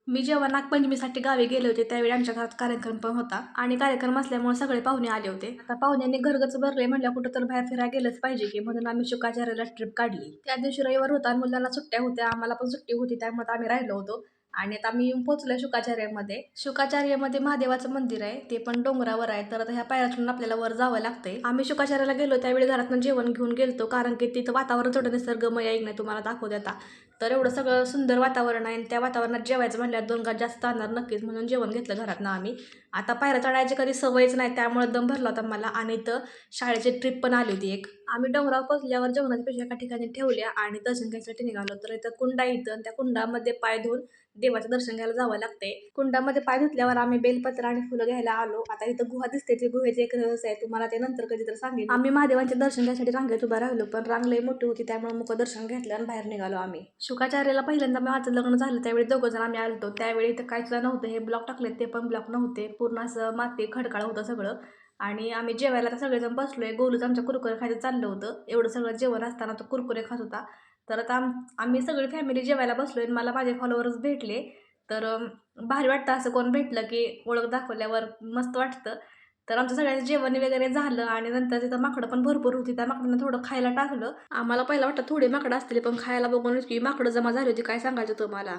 मी जेव्हा नागपंचमीसाठी गावी गेले होते त्यावेळी आमच्या घरात कार्यक्रम पण होता आणि कार्यक्रम असल्यामुळे सगळे पाहुणे आले होते. आता पाहुण्यांनी घरगच भरले म्हणल्या कुठं तर बाहेर फिरायला गेलंच पाहिजे की म्हणून आम्ही शुकाचार्याला ट्रिप काढली. त्या दिवशी रविवार होता आणि मुलांना सुट्ट्या होत्या, आम्हाला पण सुट्टी होती, त्यामुळे आम्ही राहिलो होतो. आणि आता आम्ही येऊन पोहोचलोय शुकाचार्यामध्ये. शुकाचार्यामध्ये महादेवाचं मंदिर आहे, ते पण डोंगरावर आहे. तर आता ह्या पायऱ्यातून आपल्याला वर जावं लागतंय. आम्ही शुकाचार्याला गेलो त्यावेळी घरातून जेवण घेऊन गेलतो, कारण की तिथं वातावरण थोडं निसर्गमय आहे नाही, तुम्हाला दाखवते आता. तर एवढं सगळं सुंदर वातावरण आहे आणि त्या वातावरणात जेवायचं म्हणल्यावर 2 घास जास्त आणणार नक्कीच, म्हणून जेवण घेतलं घरातनं आम्ही. आता पायऱ्या चढायची कधी सवयच नाही, त्यामुळे दम भरला होता मला. आणि इथं शाळेची ट्रिप पण आली होती एक. आम्ही डोंगरावर पोहोचल्यावर जेवणाची पिशव्या एका ठिकाणी ठेवल्या आणि दर्शन घ्यायसाठी निघालो. तर इथं कुंड आहे इथं आणि त्या कुंडामध्ये पाय धुवून देवाचं दर्शन घ्यायला जावं लागतंय. कुंडामध्ये पाय धुतल्यावर आम्ही बेलपत्र आणि फुलं घ्यायला आलो. आता इथं गुहा दिसते, ती गुहेचे एक रहस्य आहे, तुम्हाला ते नंतर कधीतरी सांगेन. आम्ही महादेवांचे दर्शन घ्यायसाठी रांगेत उभा राहिलो, पण रांग लई मोठी होती, त्यामुळे मुख दर्शन घेतलं आणि बाहेर निघालो आम्ही. शुकाचार्याला पहिल्यांदा माझं लग्न झालं त्यावेळी दोघं जण आम्ही आलतो. त्यावेळी इथं काहीच नव्हतं, हे ब्लॉक टाकले ते पण ब्लॉक नव्हते, पूर्ण असं माती खडकाळ होतं सगळं. आणि आम्ही जेवायला तर सगळेजण बसलोय. गोलूच आमच्या कुरकुरे खायचं चाललं होतं. एवढं सगळं जेवण असताना तो कुरकुरे खात होता. तर आता आम्ही सगळी फॅमिली जेवायला बसलोय आणि मला माझे फॉलोअर्स भेटले. तर भारी वाटतं असं कोण भेटलं की ओळख दाखवल्यावर मस्त वाटतं. तर आमचं सगळ्यांचं जेवण वगैरे झालं आणि नंतर तिथं माकडं पण भरपूर होती. त्या माकडांना थोडं खायला टाकलं. आम्हाला पहिला वाटतं थोडी माकडं असतील, पण खायला बघून इतकी माकडं जमा झाली होती काय सांगायचं तुम्हाला.